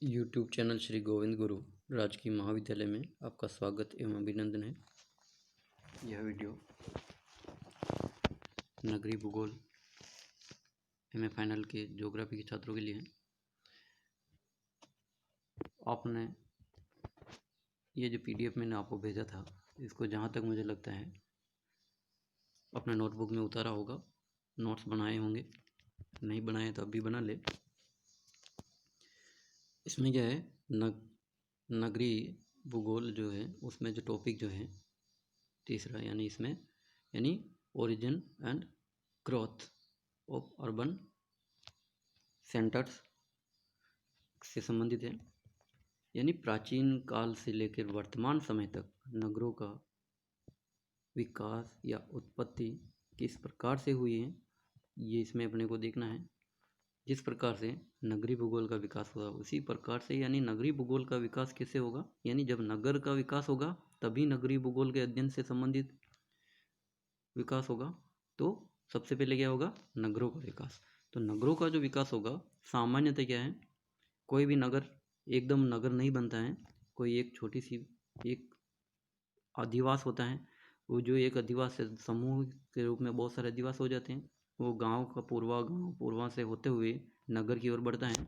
YouTube channel Shri Govind Guru राजकीय महाविद्यालय में आपका स्वागत एवं अभिनंदन है। यह वीडियो नगरीय भूगोल एमए फाइनल के ज्योग्राफी के छात्रों के लिए है। आपने ये जो पीडीएफ मैंने आपको भेजा था, इसको जहाँ तक मुझे लगता है अपने नोटबुक में उतारा होगा, नोट्स बनाए होंगे। नहीं बनाए तो अभी बना ले। इसमें क्या है, नगरीय भूगोल जो है उसमें जो टॉपिक जो है तीसरा, यानी origin and growth of urban centres से संबंधित है। यानी प्राचीन काल से लेकर वर्तमान समय तक नगरों का विकास या उत्पत्ति किस प्रकार से हुई है, ये इसमें अपने को देखना है। जिस प्रकार से नगरीय भूगोल का विकास हुआ उसी प्रकार से यानी नगरीय भूगोल का विकास कैसे होगा, यानी जब नगर का विकास होगा तभी नगरीय भूगोल के अध्ययन से संबंधित विकास होगा। तो सबसे पहले क्या होगा, नगरों का विकास। तो नगरों का जो विकास होगा सामान्यतः क्या है, कोई भी नगर एकदम नगर नहीं बनता है। कोई एक छोटी सी एक अधिवास होता है, वो जो एक अधिवास समूह के रूप में बहुत सारे अधिवास हो जाते हैं। वो गांव का पूर्वा से होते हुए नगर की ओर बढ़ता है।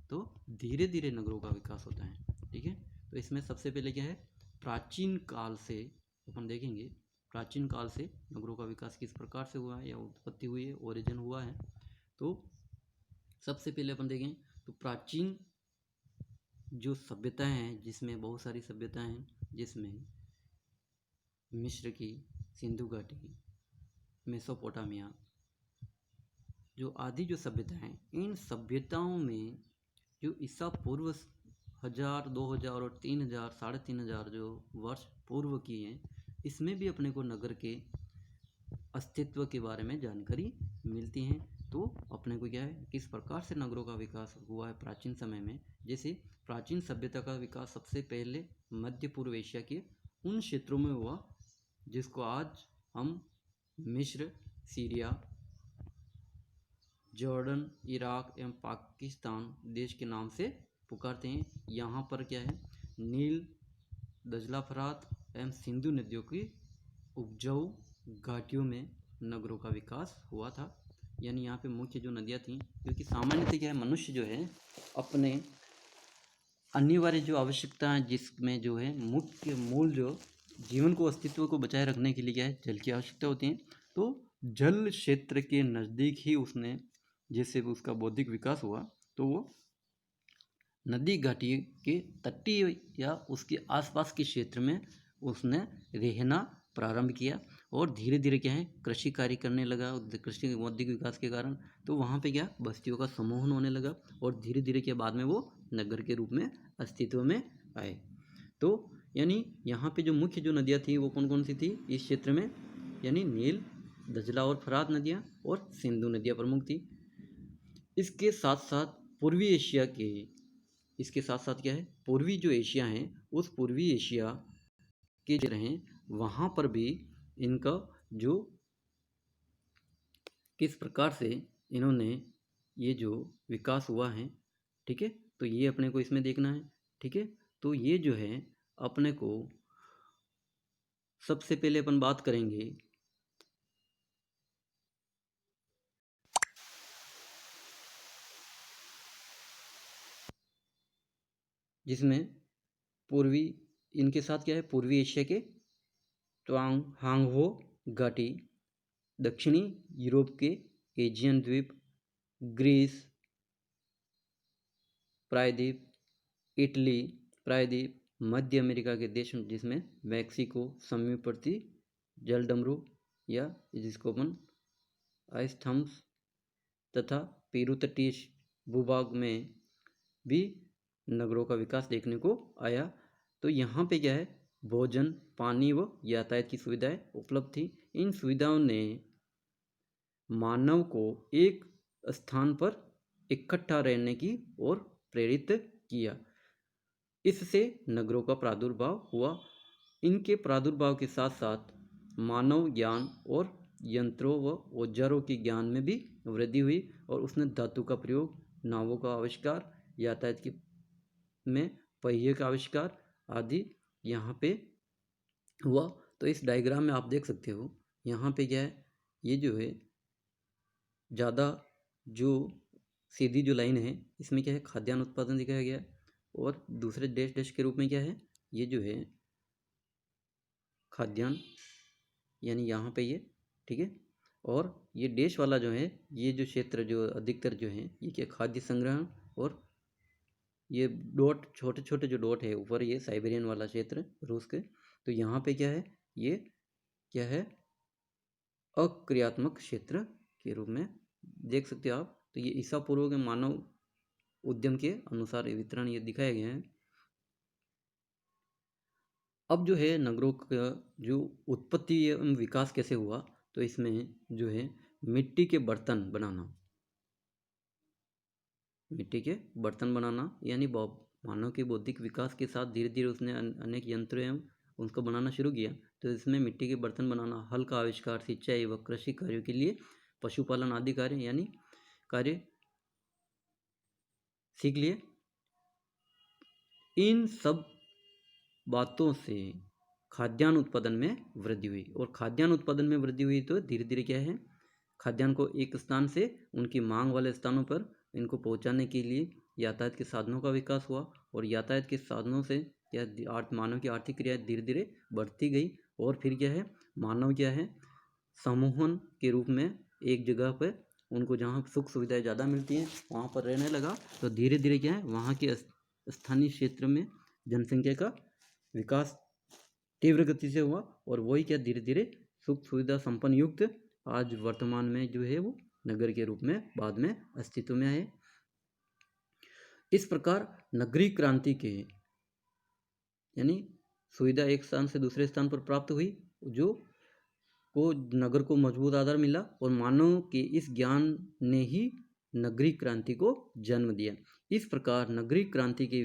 तो धीरे धीरे नगरों का विकास होता है। ठीक है, तो इसमें सबसे पहले क्या है, प्राचीन काल से अपन देखेंगे प्राचीन काल से नगरों का विकास किस प्रकार से हुआ है या उत्पत्ति हुई है, ओरिजिन हुआ है। तो सबसे पहले अपन देखें तो प्राचीन जो सभ्यताएं हैं, जिसमें बहुत सारी सभ्यताएं हैं, जिसमें मिस्र की, सिंधु घाटी, मेसोपोटामिया, जो आदि जो सभ्यता हैं, इन सभ्यताओं में जो ईसा पूर्व 1000, 2000 और 3000, 3500 जो वर्ष पूर्व की हैं, इसमें भी अपने को नगर के अस्तित्व के बारे में जानकारी मिलती है। तो अपने को क्या है, किस प्रकार से नगरों का विकास हुआ है प्राचीन समय में। जैसे प्राचीन सभ्यता का विकास सबसे पहले मध्य पूर्व एशिया के उन क्षेत्रों में हुआ जिसको आज हम मिस्र, सीरिया, जॉर्डन, इराक एवं पाकिस्तान देश के नाम से पुकारते हैं। यहाँ पर क्या है, नील, दजला, फरात एवं सिंधु नदियों की उपजाऊ घाटियों में नगरों का विकास हुआ था। यानी यहाँ पे मुख्य जो नदियाँ थीं, क्योंकि सामान्यतः क्या है, मनुष्य जो है अपने अनिवार्य जो आवश्यकता है, जिसमें जो है मुख्य मूल जो जीवन को, अस्तित्व को बचाए रखने के लिए क्या है, जल की आवश्यकता होती है। तो जल क्षेत्र के नज़दीक ही उसने, जैसे उसका बौद्धिक विकास हुआ, तो वो नदी घाटी के तटीय या उसके आसपास के क्षेत्र में उसने रहना प्रारंभ किया। और धीरे धीरे क्या है, कृषि कार्य करने लगा। कृषि औद्योगिक विकास के कारण तो वहाँ पे क्या, बस्तियों का समूहन होने लगा। और धीरे धीरे के बाद में वो नगर के रूप में अस्तित्व में आए। तो यानी यहाँ पे जो मुख्य जो नदियाँ थी वो कौन कौन सी थी इस क्षेत्र में, यानी नील, दजला और फरात नदियाँ और सिंधु नदियाँ प्रमुख थी। इसके साथ साथ पूर्वी एशिया के, इसके साथ साथ क्या है, पूर्वी जो एशिया है, उस पूर्वी एशिया के जो रहे वहाँ पर भी इनका जो किस प्रकार से इन्होंने ये जो विकास हुआ है, ठीक है, तो ये अपने को इसमें देखना है। ठीक है, तो ये जो है अपने को सबसे पहले अपन बात करेंगे जिसमें पूर्वी, इनके साथ क्या है, पूर्वी एशिया के हांगहो घाटी, दक्षिणी यूरोप के एजियन द्वीप, ग्रीस प्रायद्वीप, इटली प्रायद्वीप, मध्य अमेरिका के देश जिसमें मैक्सिको, समीपवर्ती जलडमरू या जिसको अपन आइस्थम्स तथा पेरू तटीय भूभाग में भी नगरों का विकास देखने को आया। तो यहाँ पे क्या है, भोजन, पानी व यातायात की सुविधाएं उपलब्ध थी। इन सुविधाओं ने मानव को एक स्थान पर इकट्ठा रहने की ओर प्रेरित किया। इससे नगरों का प्रादुर्भाव हुआ। इनके प्रादुर्भाव के साथ साथ मानव ज्ञान और यंत्रों व औजारों के ज्ञान में भी वृद्धि हुई और उसने धातु का प्रयोग, नावों का आविष्कार, यातायात की में पहिए का आविष्कार आदि यहाँ पे हुआ। तो इस डायग्राम में आप देख सकते हो, यहाँ पे क्या है, ये जो है ज़्यादा जो सीधी जो लाइन है इसमें क्या है, खाद्यान्न उत्पादन दिखाया गया है, और दूसरे डैश डैश के रूप में क्या है, ये जो है खाद्यान्न, यानी यहाँ पे ये, ठीक है। और ये डैश वाला जो है, ये जो क्षेत्र जो अधिकतर जो है ये क्या, खाद्य संग्रहण, और ये डॉट छोटे छोटे जो डॉट है ऊपर, ये साइबेरियन वाला क्षेत्र रूस के। तो यहाँ पे क्या है, ये क्या है, अक्रियात्मक क्षेत्र के रूप में देख सकते हो आप। तो ये ईसा पूर्व के मानव उद्यम के अनुसार वितरण ये दिखाया गया है। अब जो है नगरों का जो उत्पत्ति एवं विकास कैसे हुआ, तो इसमें जो है मिट्टी के बर्तन बनाना, मिट्टी के बर्तन बनाना, यानी मानव के बौद्धिक विकास के साथ धीरे धीरे उसने अनेक यंत्र एवं उनको बनाना शुरू किया। तो इसमें मिट्टी के बर्तन बनाना, हल का आविष्कार, सिंचाई व कृषि कार्यों के लिए पशुपालन आदि कार्य यानी कार्य सीख लिए। इन सब बातों से खाद्यान्न उत्पादन में वृद्धि हुई, और खाद्यान्न उत्पादन में वृद्धि हुई तो धीरे धीरे क्या है, खाद्यान्न को एक स्थान से उनकी मांग वाले स्थानों पर इनको पहुंचाने के लिए यातायात के साधनों का विकास हुआ, और यातायात के साधनों से क्या मानव की आर्थिक क्रियाएं धीरे धीरे बढ़ती गई, और फिर क्या है, मानव क्या है, समूहन के रूप में एक जगह पर उनको जहाँ सुख सुविधाएं ज़्यादा मिलती हैं वहाँ पर रहने लगा। तो धीरे धीरे क्या है, वहाँ के स्थानीय क्षेत्र में जनसंख्या का विकास तीव्र गति से हुआ, और वही क्या धीरे धीरे सुख सुविधा संपन्न युक्त आज वर्तमान में जो है वो नगर के रूप में बाद में अस्तित्व में आए। इस प्रकार नगरीय क्रांति के यानी सुविधा एक स्थान से दूसरे स्थान पर प्राप्त हुई, जो को नगर को मजबूत आधार मिला, और मानव के इस ज्ञान ने ही नगरीय क्रांति को जन्म दिया। इस प्रकार नगरीय क्रांति के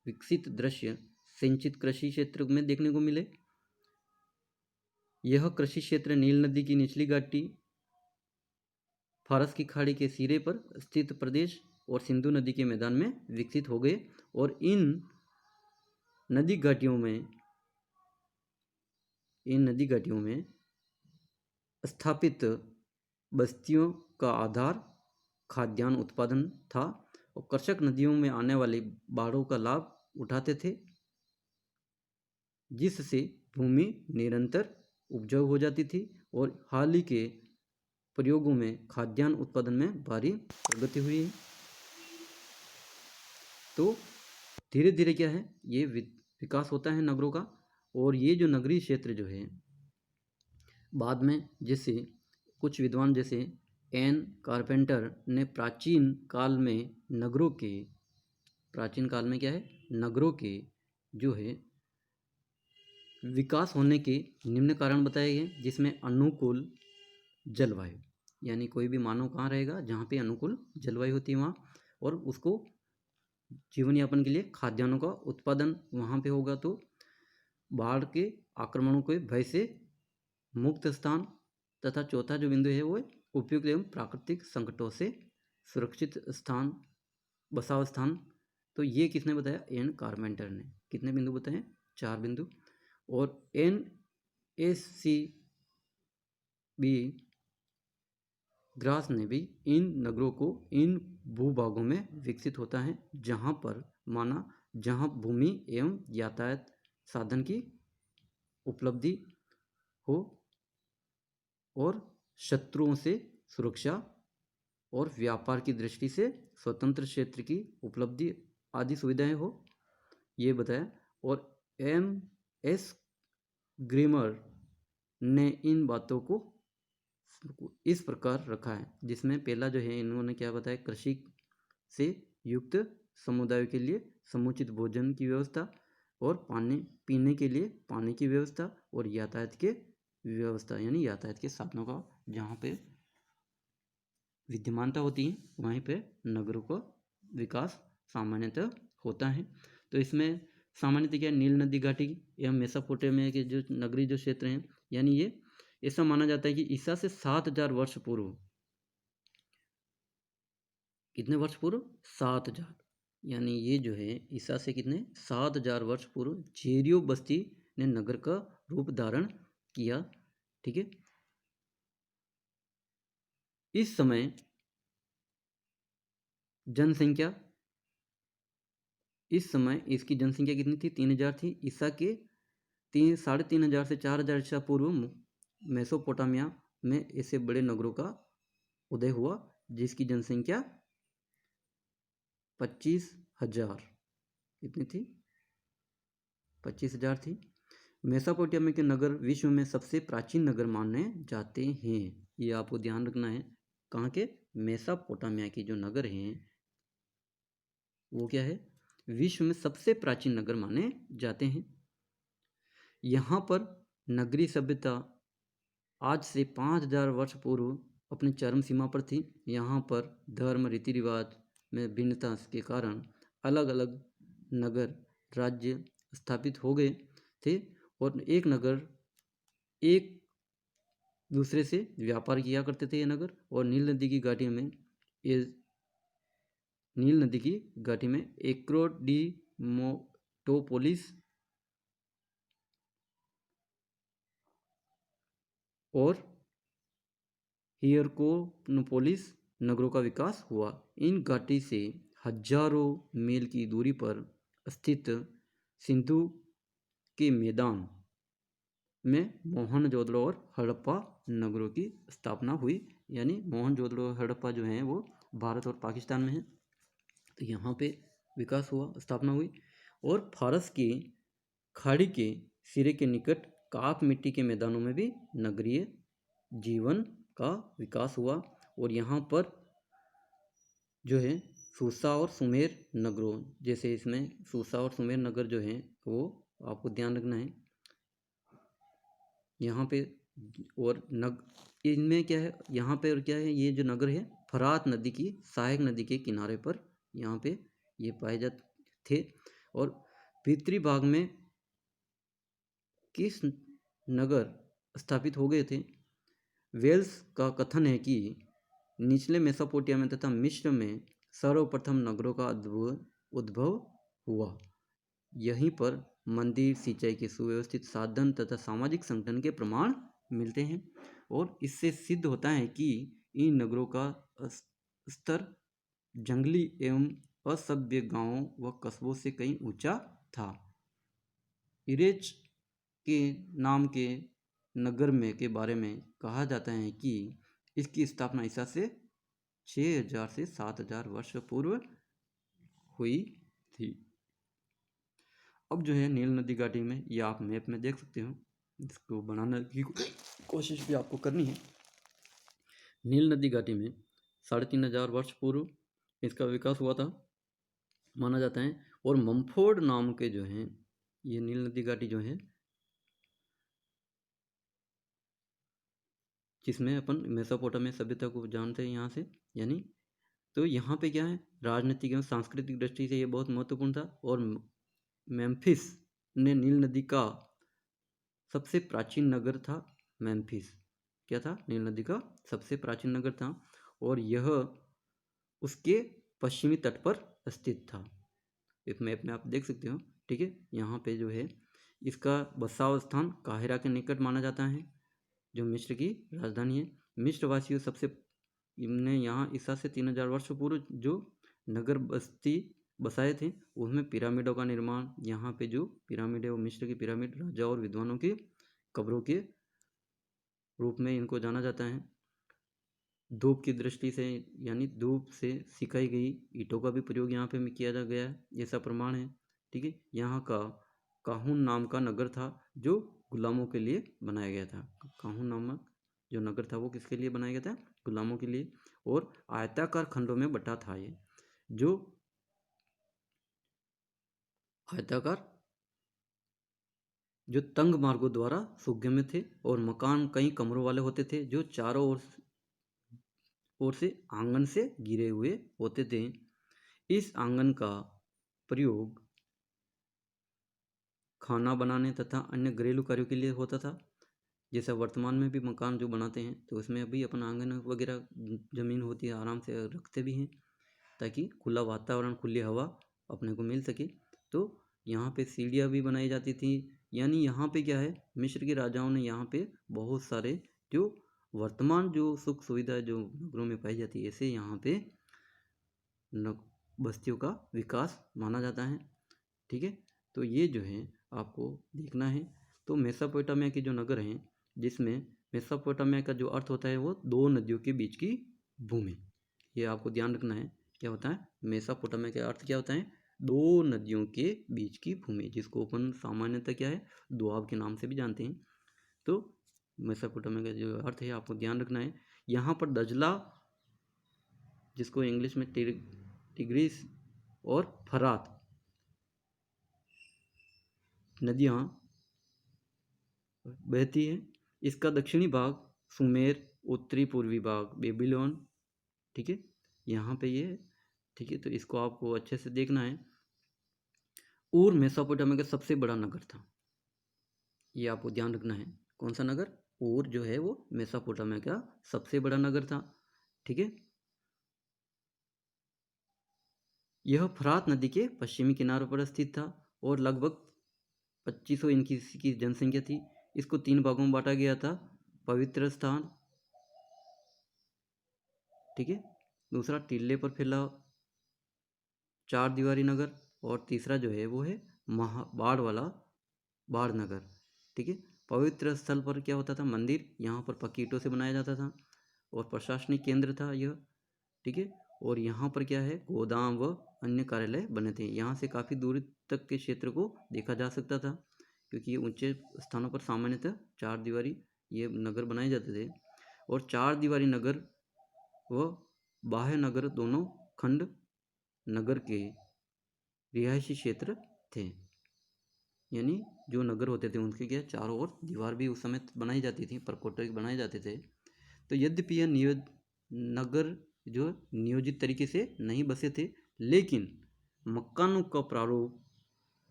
विकसित दृश्य सिंचित कृषि क्षेत्र में देखने को मिले। यह कृषि क्षेत्र नील नदी की निचली घाटी, फारस की खाड़ी के सिरे पर स्थित प्रदेश और सिंधु नदी के मैदान में विकसित हो गए, और इन नदी घाटियों में स्थापित बस्तियों का आधार खाद्यान्न उत्पादन था, और कृषक नदियों में आने वाली बाढ़ों का लाभ उठाते थे, जिससे भूमि निरंतर उपजाऊ हो जाती थी, और हाल ही के प्रयोगों में खाद्यान्न उत्पादन में भारी प्रगति हुई है। तो धीरे धीरे क्या है, ये विकास होता है नगरों का, और ये जो नगरीय क्षेत्र जो है बाद में, जैसे कुछ विद्वान जैसे एन कारपेंटर ने प्राचीन काल में क्या है, नगरों के जो है विकास होने के निम्न कारण बताए गए, जिसमें अनुकूल जलवायु, यानी कोई भी मानव कहाँ रहेगा, जहाँ पे अनुकूल जलवायु होती है वहाँ, और उसको जीवन यापन के लिए खाद्यान्नों का उत्पादन वहाँ पे होगा। तो बाढ़ के आक्रमणों के भय से मुक्त स्थान, तथा चौथा जो बिंदु है वो उपयुक्त एवं प्राकृतिक संकटों से सुरक्षित स्थान, बसाव स्थान। तो ये किसने बताया, एन कारपेंटर ने। कितने बिंदु बताए, 4 बिंदु। और NSC बी ग्रास ने भी इन नगरों को इन भूभागों में विकसित होता है जहाँ भूमि एवं यातायात साधन की उपलब्धि हो, और शत्रुओं से सुरक्षा और व्यापार की दृष्टि से स्वतंत्र क्षेत्र की उपलब्धि आदि सुविधाएं हो, ये बताया। और MS ग्रीमर ने इन बातों को इस प्रकार रखा है, जिसमें पहला जो है इन्होंने क्या बताया, कृषि से युक्त समुदायों के लिए समुचित भोजन की व्यवस्था, और पानी पीने के लिए पानी की व्यवस्था, और यातायात के व्यवस्था, यानी यातायात के साधनों का जहाँ पे विद्यमानता होती है वहीं पे नगरों का विकास सामान्यतः होता है। तो इसमें सामान्यतः क्या, नील नदी घाटी एवं मेसोपोटामिया के जो नगरीय जो क्षेत्र हैं, यानी ये ऐसा माना जाता है कि ईसा से 7000 वर्ष पूर्व, कितने वर्ष पूर्व, 7000 यानी ये जो है ईसा से कितने 7000 वर्ष पूर्व जेरियो बस्ती ने नगर का रूप धारण किया। ठीक है, इस समय जनसंख्या, इस समय इसकी जनसंख्या कितनी थी? 3000 थी। ईसा के 3500 से 4000 ईसा पूर्व मेसोपोटामिया में ऐसे बड़े नगरों का उदय हुआ जिसकी जनसंख्या 25,000 कितनी थी? 25,000 थी। मेसोपोटामिया के नगर विश्व में सबसे प्राचीन नगर माने जाते हैं। ये आपको ध्यान रखना है। कहाँ के? मेसोपोटामिया के जो नगर हैं वो क्या है? विश्व में सबसे प्राचीन नगर माने जाते हैं। यहाँ पर नगरीय सभ्यता आज से 5000 वर्ष पूर्व अपनी चरम सीमा पर थी। यहाँ पर धर्म रीति रिवाज में भिन्नता के कारण अलग अलग नगर राज्य स्थापित हो गए थे और एक नगर एक दूसरे से व्यापार किया करते थे। ये नगर और नील नदी की घाटी में एक्रोडीमोटोपोलिस और हियरकोपोलिस नगरों का विकास हुआ। इन घाटी से हजारों मील की दूरी पर स्थित सिंधु के मैदान में मोहनजोदड़ो और हड़प्पा नगरों की स्थापना हुई। यानी मोहनजोदड़ो और हड़प्पा जो हैं वो भारत और पाकिस्तान में हैं। तो यहाँ पे विकास हुआ, स्थापना हुई। और फारस की खाड़ी के सिरे के निकट काप मिट्टी के मैदानों में भी नगरीय जीवन का विकास हुआ। और यहाँ पर जो है सूसा और सुमेर नगरों, जैसे इसमें सूसा और सुमेर नगर जो हैं वो आपको ध्यान रखना है यहाँ पे। और इनमें क्या है यहाँ पे, और क्या है, ये जो नगर है फरात नदी की सहायक नदी के किनारे पर यहाँ पे ये पाए जाते थे। और भीतरी भाग में किस नगर स्थापित हो गए थे? वेल्स का कथन है कि निचले मेसोपोटामिया तथा मिस्र में सर्वप्रथम नगरों का उद्भव हुआ। यहीं पर मंदिर, सिंचाई के सुव्यवस्थित साधन तथा सामाजिक संगठन के प्रमाण मिलते हैं। और इससे सिद्ध होता है कि इन नगरों का स्तर जंगली एवं असभ्य गांवों व कस्बों से कहीं ऊंचा था। इरेच के नाम के नगर में के बारे में कहा जाता है कि इसकी स्थापना ईसा से 6000 से 7000 वर्ष पूर्व हुई थी। अब जो है नील नदी घाटी में, ये आप मैप में देख सकते हो, इसको बनाने की कोशिश भी आपको करनी है। नील नदी घाटी में 3500 वर्ष पूर्व इसका विकास हुआ था माना जाता है। और मम्फोर्ड नाम के जो हैं ये नील नदी घाटी जो है जिसमें अपन मेसोपोटामिया सभ्यता को जानते हैं यहाँ से। यानी तो यहाँ पे क्या है, राजनीतिक एवं सांस्कृतिक दृष्टि से ये बहुत महत्वपूर्ण था। और मेम्फिस ने नील नदी का सबसे प्राचीन नगर था। मेम्फिस क्या था? नील नदी का सबसे प्राचीन नगर था और यह उसके पश्चिमी तट पर स्थित था। इस मैप में आप देख सकते हो। ठीक है, यहाँ पे जो है इसका बसाव स्थान काहिरा के निकट माना जाता है जो मिस्र की राजधानी है। मिस्र वासियों सबसे ने यहाँ ईसा से 3000 वर्ष पूर्व जो नगर बस्ती बसाए थे उसमें पिरामिडों का निर्माण, यहाँ पे जो पिरामिड है वो मिस्र की पिरामिड राजा और विद्वानों की कब्रों के रूप में इनको जाना जाता है। धूप की दृष्टि से, यानी धूप से सिकाई गई ईंटों का भी प्रयोग यहाँ पे किया जा गया है, ऐसा प्रमाण है। ठीक है, यहाँ का काहून नाम का नगर था जो गुलामों के लिए बनाया गया था। काहून नामक जो नगर था वो किसके लिए बनाया गया था? गुलामों के लिए। और आयताकार खंडों में बटा था ये, जो आयताकार जो तंग मार्गों द्वारा सुगम्य थे। और मकान कई कमरों वाले होते थे जो चारों ओर से आंगन से घिरे हुए होते थे। इस आंगन का प्रयोग खाना बनाने तथा अन्य घरेलू कार्यों के लिए होता था। जैसा वर्तमान में भी मकान जो बनाते हैं तो उसमें अभी अपन आंगन वगैरह जमीन होती है आराम से रखते भी हैं ताकि खुला वातावरण, खुली हवा अपने को मिल सके। तो यहाँ पे सीढ़ियाँ भी बनाई जाती थी, यानी यहाँ पे क्या है, मिस्र के राजाओं ने यहाँ पे बहुत सारे जो वर्तमान जो सुख सुविधा जो नगरों में पाई जाती है, ऐसे यहाँ पे बस्तियों का विकास माना जाता है। ठीक है, तो ये जो है आपको देखना है। तो मेसोपोटामिया के जो नगर हैं, जिसमें मेसोपोटामिया का जो अर्थ होता है वो 2 नदियों के बीच की भूमि, ये आपको ध्यान रखना है। क्या होता है मेसोपोटामिया का अर्थ, क्या होता है 2 नदियों के बीच की भूमि, जिसको अपन सामान्यतः क्या है दोआब के नाम से भी जानते हैं। तो मेसोपोटामिया का जो अर्थ है आपको ध्यान रखना है। यहाँ पर दजला, जिसको इंग्लिश में टिग्रिस और फरात नदियाँ बहती है। इसका दक्षिणी भाग सुमेर, उत्तरी पूर्वी भाग बेबीलोन। ठीक है, यहाँ पे ये, ठीक है, तो इसको आपको अच्छे से देखना है। ऊर मेसोपोटामिया का सबसे बड़ा नगर था, ये आपको ध्यान रखना है। कौन सा नगर, ऊर जो है वो मेसोपोटामिया का सबसे बड़ा नगर था। ठीक है, यह फरात नदी के पश्चिमी किनारों पर स्थित था और लगभग 2500 इनकी जनसंख्या थी। इसको 3 भागों में बांटा गया था, पवित्र स्थान, ठीक है, दूसरा टीले पर फैला 4 दीवारी नगर, और तीसरा जो है वो है बाढ़ वाला बाढ़ नगर। ठीक है, पवित्र स्थल पर क्या होता था, मंदिर यहाँ पर पक्की ईंटों से बनाया जाता था और प्रशासनिक केंद्र था यह। ठीक है, और यहाँ पर क्या है गोदाम व अन्य कार्यालय बने थे। यहाँ से काफ़ी दूर तक के क्षेत्र को देखा जा सकता था, क्योंकि ये ऊंचे स्थानों पर सामान्यतः 4 दीवारी ये नगर बनाए जाते थे। और 4 दीवारी नगर व बाह्य नगर दोनों खंड नगर के रिहायशी क्षेत्र थे, यानी जो नगर होते थे उनके क्या चारों ओर दीवार भी उस समय बनाई जाती थी, परकोटे बनाए जाते थे। तो यद्यपि यह नगर जो नियोजित तरीके से नहीं बसे थे, लेकिन मकानों का प्रारूप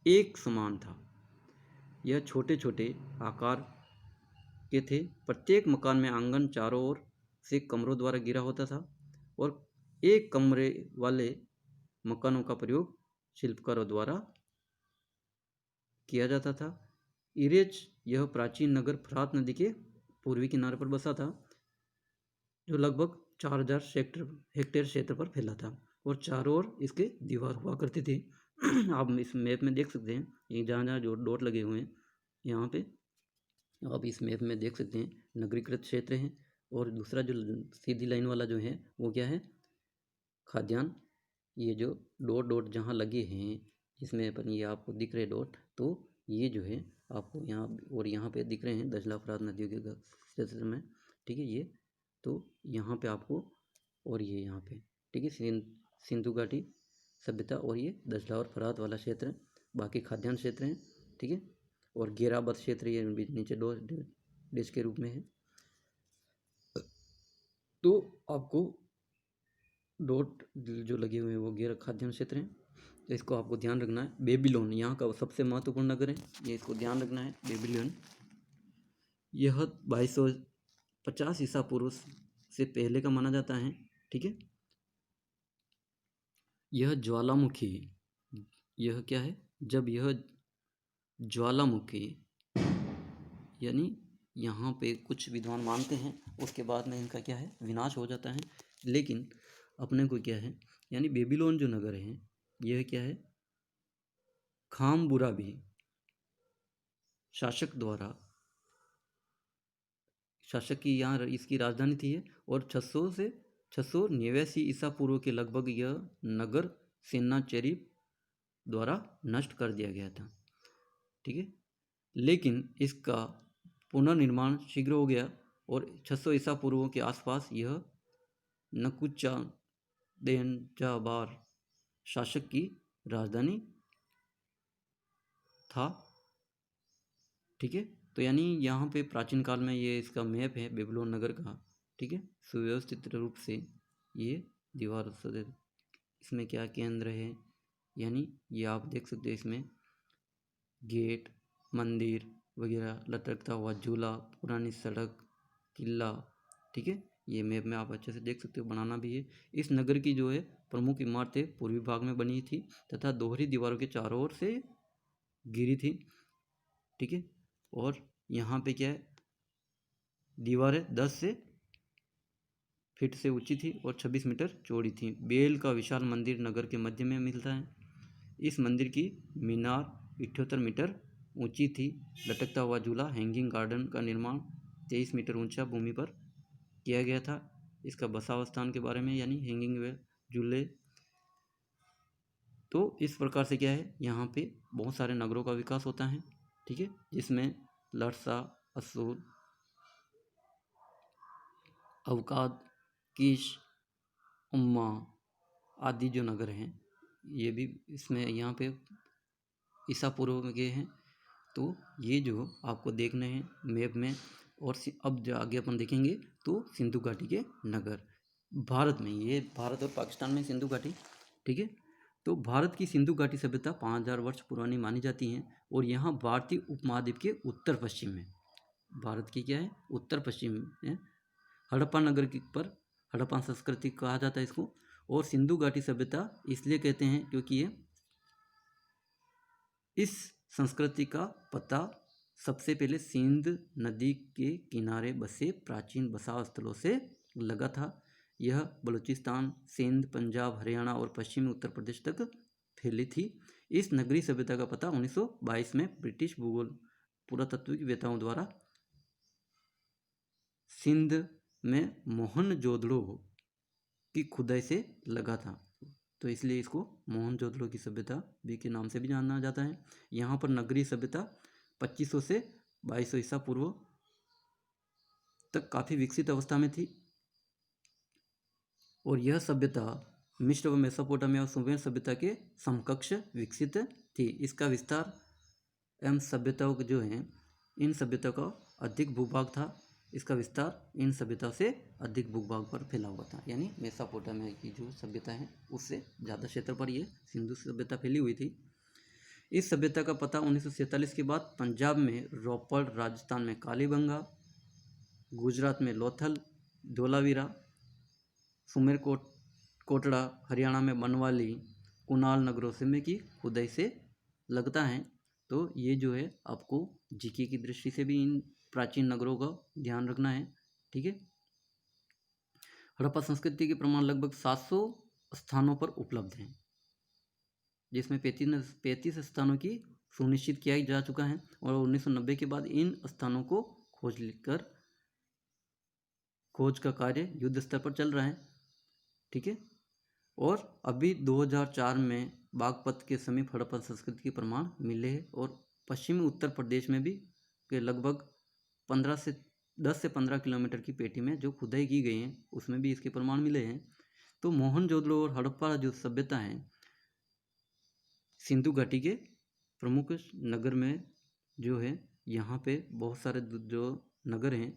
एक समान था। यह छोटे छोटे आकार के थे। प्रत्येक मकान में आंगन चारों ओर से कमरों द्वारा घिरा होता था और एक कमरे वाले मकानों का प्रयोग शिल्पकारों द्वारा किया जाता था। इरेच, यह प्राचीन नगर फ्रात नदी के पूर्वी किनारे पर बसा था, जो लगभग 4000 हेक्टेयर क्षेत्र पर फैला था और चारों ओर इसके दीवार हुआ करती थी। आप इस मैप में देख सकते हैं, ये जहाँ जहाँ जो डॉट लगे हुए हैं यहाँ पे आप इस मैप में देख सकते हैं नगरीकृत क्षेत्र हैं। और दूसरा जो सीधी लाइन वाला जो है वो क्या है खाद्यान्न। ये जो डॉट डॉट जहाँ लगे हैं जिसमें अपन ये आपको दिख रहे डॉट, तो ये जो है आपको यहाँ और यहाँ पे दिख रहे हैं दजला फरात नदियों के क्षेत्र में। ठीक है, ये तो यहाँ पे आपको और ये यहाँ पे, ठीक है, सिंधु घाटी सभ्यता और ये दजला और फरात वाला क्षेत्र, बाकी खाद्यान्न क्षेत्र हैं। ठीक है, और गेराबत क्षेत्र ये नीचे देश के रूप में है। तो आपको डॉट जो लगे हुए हैं वो गेरा खाद्यान्न क्षेत्र हैं, तो इसको आपको ध्यान रखना है। बेबीलोन यहाँ का सबसे महत्वपूर्ण नगर है, ये इसको ध्यान रखना है। बेबीलोन यह 2250 ईसा पूर्व से पहले का माना जाता है। ठीक है, यह ज्वालामुखी, यह क्या है, जब यह ज्वालामुखी, यानी यहाँ पे कुछ विद्वान मानते हैं उसके बाद में इनका क्या है विनाश हो जाता है। लेकिन अपने को क्या है, यानी बेबीलोन जो नगर है यह क्या है खामबुराबी शासक की यहाँ इसकी राजधानी थी और 600 से 689 ईसा पूर्व के लगभग यह नगर सेनाचेरिब द्वारा नष्ट कर दिया गया था। ठीक है, लेकिन इसका पुनर्निर्माण शीघ्र हो गया और 600 ईसा पूर्व के आसपास यह नकुचादेंजाबार शासक की राजधानी था। ठीक है, तो यानी यहाँ पे प्राचीन काल में ये इसका मैप है बेबीलोन नगर का। ठीक है, सुव्यवस्थित रूप से ये दीवार इसमें क्या केंद्र है, यानी ये आप देख सकते हैं इसमें गेट, मंदिर वगैरह, लटकता हुआ झूला, पुरानी सड़क, किला। ठीक है, ये मैप में आप अच्छे से देख सकते हो, बनाना भी है। इस नगर की जो है प्रमुख इमारतें पूर्वी भाग में बनी थी तथा दोहरी दीवारों के चारों ओर से घिरी थी। ठीक है, और यहाँ पे क्या है, दीवारें 10 फीट से ऊंची थी और 26 मीटर चौड़ी थी। बेल का विशाल मंदिर नगर के मध्य में मिलता है। इस मंदिर की मीनार 78 मीटर ऊंची थी। लटकता हुआ झूला हैंगिंग गार्डन का निर्माण 23 मीटर ऊंचा भूमि पर किया गया था। इसका बसाव स्थान के बारे में यानी हैंगिंग वे झूले। तो इस प्रकार से क्या है, यहाँ पे बहुत सारे नगरों का विकास होता है। ठीक है, जिसमें लरसा, असूर, अवकाद, कीश, उम्मा आदि जो नगर हैं ये भी इसमें यहाँ पे ईसा पूर्व में गए हैं। तो ये जो आपको देखने हैं मैप में, और अब जो आगे अपन देखेंगे तो सिंधु घाटी के नगर भारत में, ये भारत और पाकिस्तान में सिंधु घाटी। ठीक है, तो भारत की सिंधु घाटी सभ्यता 5000 वर्ष पुरानी मानी जाती है और यहाँ भारतीय उपमहाद्वीप के उत्तर पश्चिम में, भारत की क्या है, उत्तर पश्चिम में हड़प्पा नगर पर हड़प्पा संस्कृति कहा जाता है इसको। और सिंधु घाटी सभ्यता इसलिए कहते हैं क्योंकि ये इस संस्कृति का पता सबसे पहले सिंध नदी के किनारे बसे प्राचीन बसाव स्थलों से लगा था। यह बलूचिस्तान, सिंध, पंजाब, हरियाणा और पश्चिमी उत्तर प्रदेश तक फैली थी। इस नगरीय सभ्यता का पता 1922 में ब्रिटिश भूगोल पुरातत्ववेत्ताओं द्वारा सिंध में मोहनजोदड़ो की खुदाई से लगा था। तो इसलिए इसको मोहनजोदड़ो की सभ्यता भी के नाम से भी जाना जाता है। यहाँ पर नगरीय सभ्यता 2500 से 2200 ईसा पूर्व तक काफ़ी विकसित अवस्था में थी और यह सभ्यता मिस्र व मेसोपोटामिया और सुमेर सभ्यता के समकक्ष विकसित थी। इसका विस्तार एवं सभ्यताओं जो हैं, इन सभ्यताओं का अधिक भूभाग था। इसका विस्तार इन सभ्यताओं से अधिक भूभाग पर फैला हुआ था, यानी मेसोपोटामिया की जो सभ्यता है उससे ज़्यादा क्षेत्र पर ये सिंधु सभ्यता फैली हुई थी। इस सभ्यता का पता 1947 के बाद पंजाब में रोपड़, राजस्थान में कालीबंगा, गुजरात में लोथल, धोलावीरा, सुमेर कोटड़ा, हरियाणा में बनवाली, कुनाल नगरों से में की खुदाई से लगता है। तो ये जो है आपको जीके की दृष्टि से भी इन प्राचीन नगरों का ध्यान रखना है। ठीक है, हड़प्पा संस्कृति के प्रमाण लगभग 700 स्थानों पर उपलब्ध हैं, जिसमें 35 स्थानों की सुनिश्चित किया जा चुका है और 1990 के बाद इन स्थानों को खोज का कार्य युद्ध स्तर पर चल रहा है। ठीक है, और अभी 2004 में बागपत के समीप हड़प्पा संस्कृति के प्रमाण मिले हैं और पश्चिमी उत्तर प्रदेश में भी के लगभग 10 से 15 किलोमीटर की पेटी में जो खुदाई की गई है उसमें भी इसके प्रमाण मिले हैं। तो मोहनजोदड़ो और हड़प्पा जो सभ्यता है सिंधु घाटी के प्रमुख नगर में जो है, यहाँ पे बहुत सारे जो नगर हैं,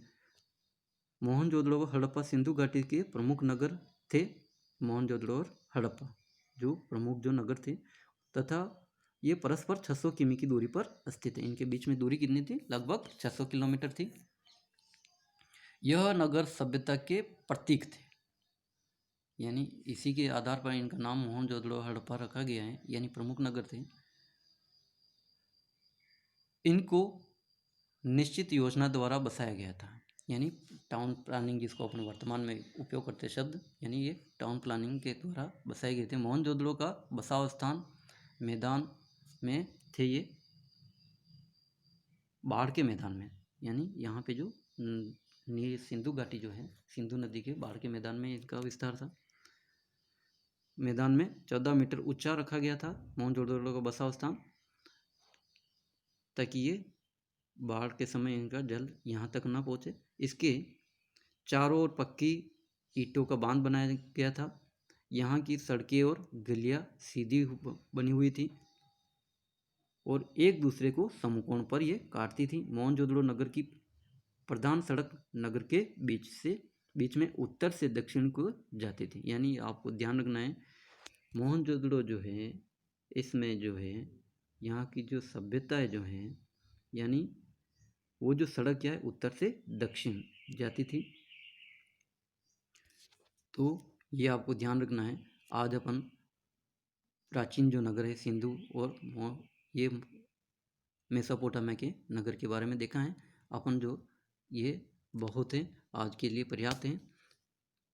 मोहनजोदड़ो और हड़प्पा सिंधु घाटी के प्रमुख नगर थे। मोहनजोदड़ो और हड़प्पा जो प्रमुख जो नगर थे, तथा ये परस्पर 600 किमी की दूरी पर स्थित है। इनके बीच में दूरी कितनी थी, लगभग 600 किलोमीटर थी। यह नगर सभ्यता के प्रतीक थे, यानी इसी के आधार पर इनका नाम मोहनजोदड़ो हड़प्पा रखा गया है, यानी प्रमुख नगर थे। इनको निश्चित योजना द्वारा बसाया गया था, यानी टाउन प्लानिंग जिसको अपन वर्तमान में उपयोग करते शब्द, यानी ये टाउन प्लानिंग के द्वारा बसाए गए थे। मोहनजोदड़ो का बसाव स्थान मैदान में थे, ये बाढ़ के मैदान में, यानी यहाँ पे जो सिंधु घाटी जो है, सिंधु नदी के बाढ़ के मैदान में इसका विस्तार था। मैदान में 14 मीटर ऊंचा रखा गया था मोहनजोदड़ो का बसाव स्थान, ताकि ये बाढ़ के समय इनका जल यहाँ तक ना पहुँचे। इसके चारों ओर पक्की ईंटों का बांध बनाया गया था। यहाँ की सड़कें और गलियाँ सीधी बनी हुई थी और एक दूसरे को समकोण पर ये काटती थी। मोहनजोदड़ो नगर की प्रधान सड़क नगर के बीच में उत्तर से दक्षिण को जाती थी, यानी आपको ध्यान रखना है मोहनजोदड़ो जो है इसमें जो है यहाँ की जो सभ्यता है जो है, यानी वो जो सड़क क्या है उत्तर से दक्षिण जाती थी। तो ये आपको ध्यान रखना है। आज अपन प्राचीन जो नगर है सिंधु और ये मेसोपोटामिया के नगर के बारे में देखा है अपन। जो ये बहुत है, आज के लिए पर्याप्त है।